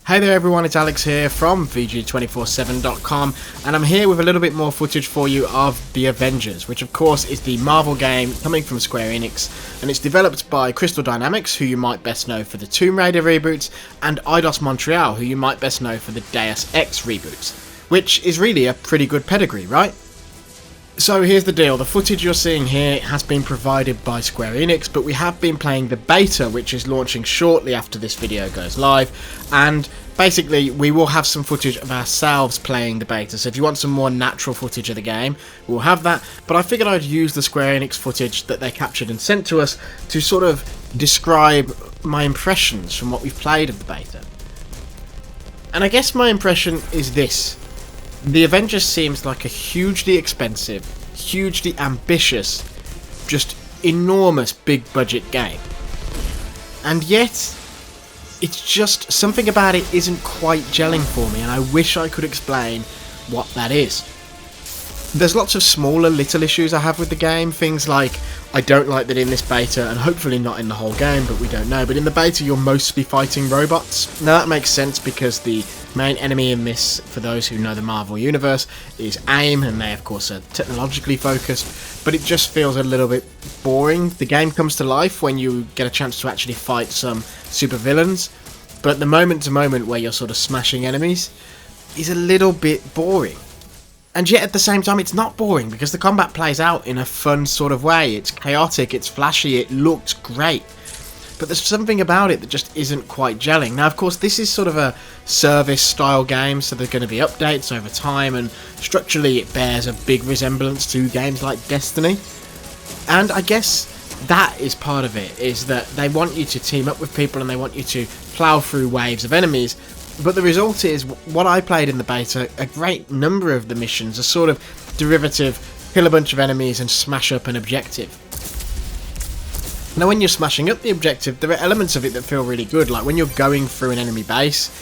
Hey there everyone, it's Alex here from VG247.com, and I'm here with a little bit more footage for you of The Avengers, which of course is the Marvel game coming from Square Enix, and it's developed by Crystal Dynamics, who you might best know for the Tomb Raider reboots, and Eidos Montreal, who you might best know for the Deus Ex reboots, which is really a pretty good pedigree, right? So here's the deal, the footage you're seeing here has been provided by Square Enix, but we have been playing the beta, which is launching shortly after this video goes live, and basically we will have some footage of ourselves playing the beta, so if you want some more natural footage of the game, we'll have that, but I figured I'd use the Square Enix footage that they captured and sent to us to sort of describe my impressions from what we've played of the beta. And I guess my impression is this. The Avengers seems like a hugely expensive, hugely ambitious, just enormous big budget game. And yet, it's just something about it isn't quite gelling for me, and I wish I could explain what that is. There's lots of smaller little issues I have with the game, things like I don't like that in this beta, and hopefully not in the whole game, but we don't know, but in the beta you're mostly fighting robots. Now that makes sense because the main enemy in this, for those who know the Marvel Universe, is AIM, and they of course are technologically focused, but it just feels a little bit boring. The game comes to life when you get a chance to actually fight some supervillains, but the moment to moment where you're sort of smashing enemies is a little bit boring. And yet at the same time it's not boring because the combat plays out in a fun sort of way. It's chaotic, it's flashy, it looks great. But there's something about it that just isn't quite gelling. Now of course this is sort of a service style game, so there's going to be updates over time, and structurally it bears a big resemblance to games like Destiny. And I guess that is part of it, is that they want you to team up with people and they want you to plough through waves of enemies. But the result is, what I played in the beta, a great number of the missions are sort of derivative, kill a bunch of enemies and smash up an objective. Now when you're smashing up the objective, there are elements of it that feel really good, like when you're going through an enemy base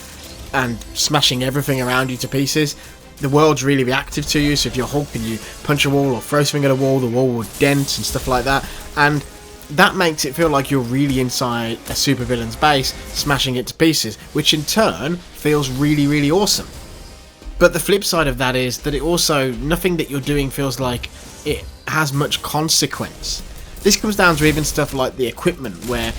and smashing everything around you to pieces, the world's really reactive to you, so if you're Hulk and you punch a wall or throw something at a wall, the wall will dent and stuff like that, and that makes it feel like you're really inside a supervillain's base, smashing it to pieces, which in turn feels really, really awesome. But the flip side of that is that it also, nothing that you're doing feels like it has much consequence. This comes down to even stuff like the equipment, where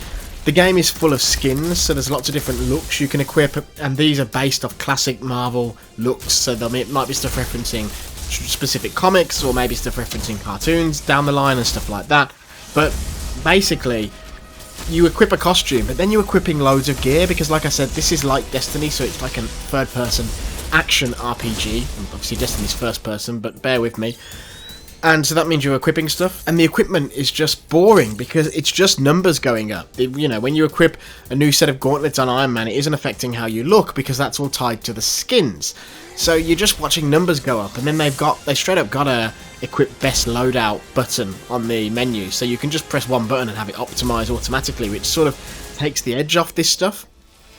the game is full of skins, so there's lots of different looks you can equip, and these are based off classic Marvel looks, so it might be stuff referencing specific comics, or maybe stuff referencing cartoons down the line and stuff like that. But basically, you equip a costume, but then you're equipping loads of gear, because like I said, this is like Destiny, so it's like a third-person action RPG. Obviously Destiny's first person, but bear with me. And so that means you're equipping stuff, and the equipment is just boring, because it's just numbers going up. You know, when you equip a new set of gauntlets on Iron Man, it isn't affecting how you look, because that's all tied to the skins. So you're just watching numbers go up, and then they straight up got a equip best loadout button on the menu, so you can just press one button and have it optimized automatically, which sort of takes the edge off this stuff.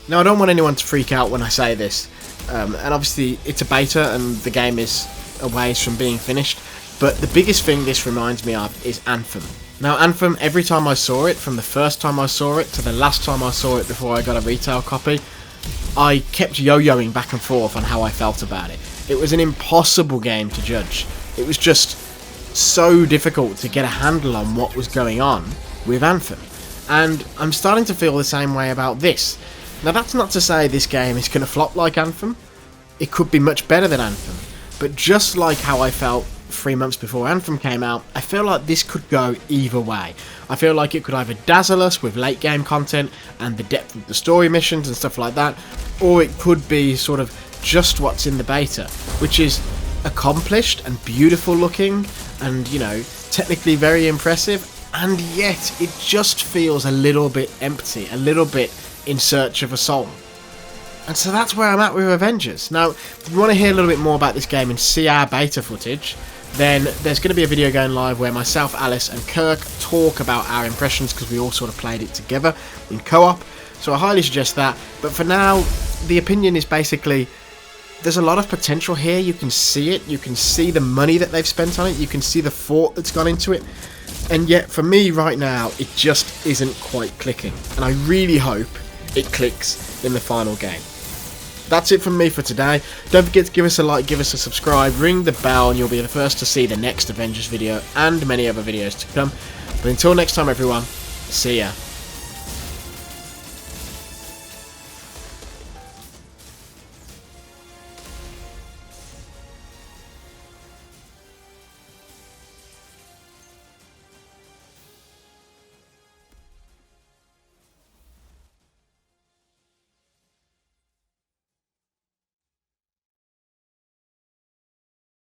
Now I don't want anyone to freak out when I say this, and obviously it's a beta and the game is a ways from being finished, but the biggest thing this reminds me of is Anthem. Now Anthem, every time I saw it, from the first time I saw it to the last time I saw it before I got a retail copy, I kept yo-yoing back and forth on how I felt about it. It was an impossible game to judge. It was just so difficult to get a handle on what was going on with Anthem. And I'm starting to feel the same way about this. Now that's not to say this game is going to flop like Anthem. It could be much better than Anthem. But just like how I felt 3 months before Anthem came out, I feel like this could go either way. I feel like it could either dazzle us with late game content and the depth of the story missions and stuff like that, or it could be sort of just what's in the beta, which is accomplished and beautiful looking and, you know, technically very impressive, and yet it just feels a little bit empty, a little bit in search of a soul. And so that's where I'm at with Avengers. Now, if you want to hear a little bit more about this game and see our beta footage, then there's going to be a video going live where myself, Alice and Kirk talk about our impressions, because we all sort of played it together in co-op, so I highly suggest that. But for now, the opinion is basically, there's a lot of potential here. You can see it, you can see the money that they've spent on it, you can see the thought that's gone into it, and yet for me right now it just isn't quite clicking, and I really hope it clicks in the final game. that's it from me for today. Don't forget to give us a like, give us a subscribe, ring the bell, and you'll be the first to see the next Avengers video and many other videos to come. But until next time, everyone, see ya.